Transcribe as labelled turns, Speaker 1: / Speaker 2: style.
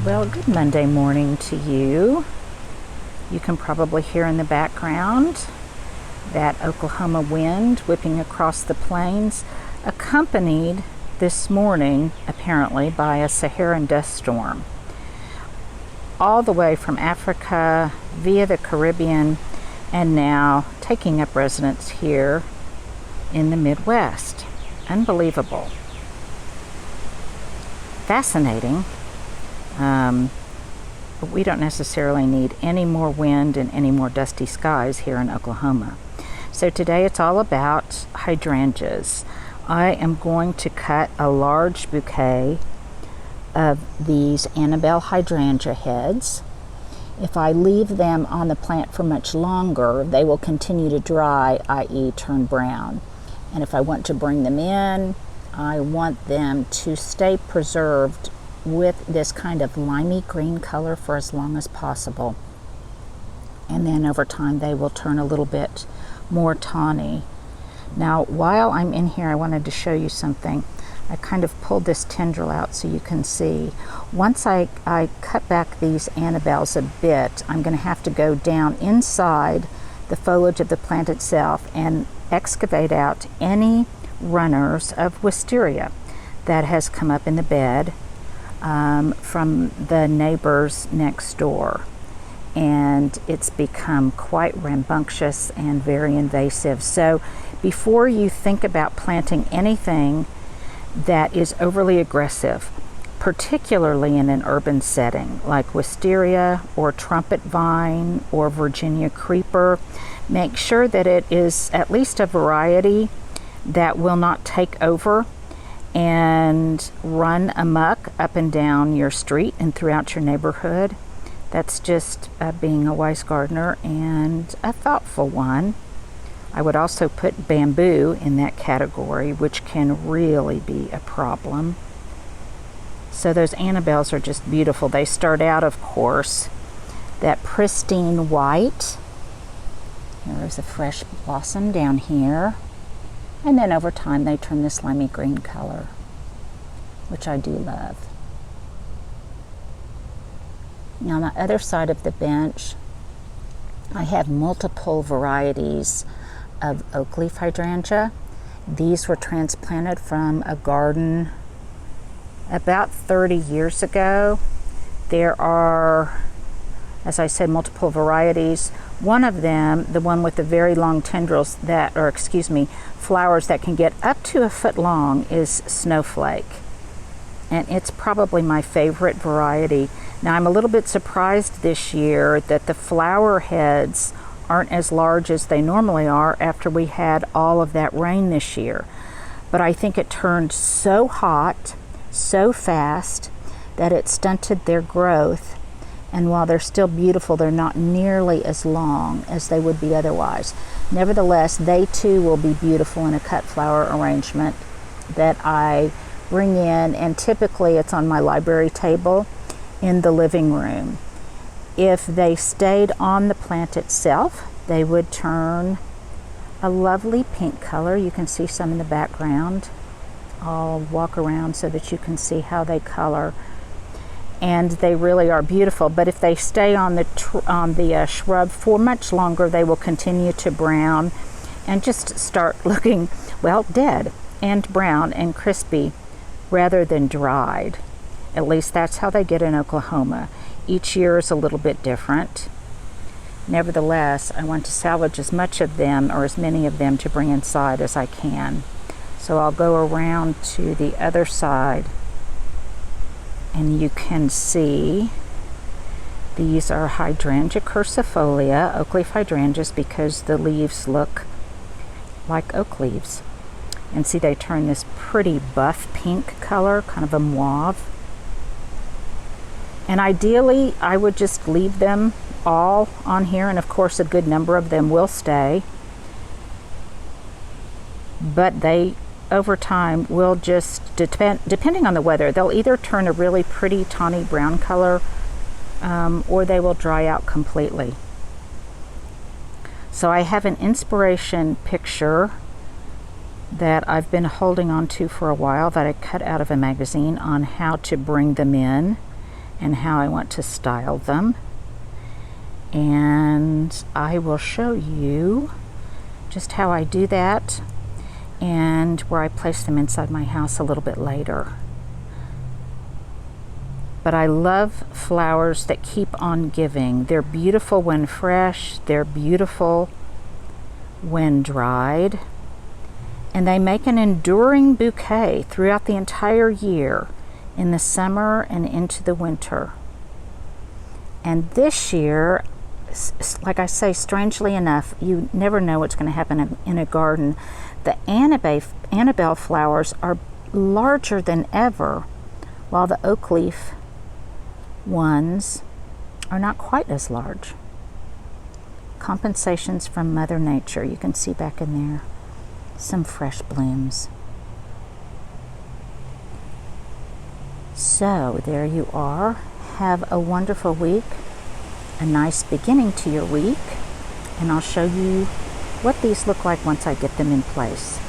Speaker 1: Well, good Monday morning to you. You can probably hear in the background that Oklahoma wind whipping across the plains, accompanied this morning apparently by a Saharan dust storm. All the way from Africa via the Caribbean and now taking up residence here in the Midwest. Unbelievable. Fascinating. But we don't necessarily need any more wind and any more dusty skies here in Oklahoma. So today it's all about hydrangeas. I am going to cut a large bouquet of these Annabelle hydrangea heads. If I leave them on the plant for much longer, they will continue to dry, i.e. turn brown. And if I want to bring them in, I want them to stay preserved with this kind of limey green color for as long as possible. And then over time they will turn a little bit more tawny. Now while I'm in here, I wanted to show you something. I kind of pulled this tendril out so you can see. Once I cut back these Annabelles a bit, I'm going to have to go down inside the foliage of the plant itself and excavate out any runners of wisteria that has come up in the bed from the neighbors next door. And it's become quite rambunctious and very invasive. So before you think about planting anything that is overly aggressive, particularly in an urban setting like wisteria or trumpet vine or Virginia creeper, make sure that it is at least a variety that will not take over and run amok up and down your street and throughout your neighborhood. That's just being a wise gardener and a thoughtful one. I would also put bamboo in that category, which can really be a problem. So those Annabelles are just beautiful. They start out, of course, that pristine white. There's a fresh blossom down here. And then over time they turn this slimy green color, which I do love. Now on the other side of the bench, I have multiple varieties of Oakleaf hydrangea. These were transplanted from a garden about 30 years ago. There are, as I said, multiple varieties. One of them, the one with the very long tendrils flowers that can get up to a foot long, is Snowflake. And it's probably my favorite variety. Now I'm a little bit surprised this year that the flower heads aren't as large as they normally are after we had all of that rain this year. But I think it turned so hot, so fast, that it stunted their growth. And while they're still beautiful, they're not nearly as long as they would be otherwise. Nevertheless, they too will be beautiful in a cut flower arrangement that I bring in, and typically it's on my library table in the living room. If they stayed on the plant itself, they would turn a lovely pink color. You can see some in the background. I'll walk around so that you can see how they color. And they really are beautiful. But if they stay on the shrub for much longer, they will continue to brown and just start looking, well, dead and brown and crispy rather than dried. At least that's how they get in Oklahoma. Each year is a little bit different. Nevertheless, I want to salvage as much of them, or as many of them, to bring inside as I can. So I'll go around to the other side, and you can see these are Hydrangea curcifolia, Oakleaf hydrangeas, because the leaves look like oak leaves. And see, they turn this pretty buff pink color, kind of a mauve. And ideally, I would just leave them all on here, and of course a good number of them will stay. But they, over time, will just, depending on the weather, they'll either turn a really pretty tawny brown color, or they will dry out completely. So I have an inspiration picture that I've been holding on to for a while that I cut out of a magazine on how to bring them in and how I want to style them. And I will show you just how I do that and where I place them inside my house a little bit later. But I love flowers that keep on giving. They're beautiful when fresh, they're beautiful when dried, and they make an enduring bouquet throughout the entire year, in the summer and into the winter. And this year, like I say, strangely enough, you never know what's going to happen in a garden. The Annabelle flowers are larger than ever, while the Oakleaf ones are not quite as large. Compensations from Mother Nature. You can see back in there some fresh blooms. So there you are. Have a wonderful week, a nice beginning to your week, and I'll show you what these look like once I get them in place.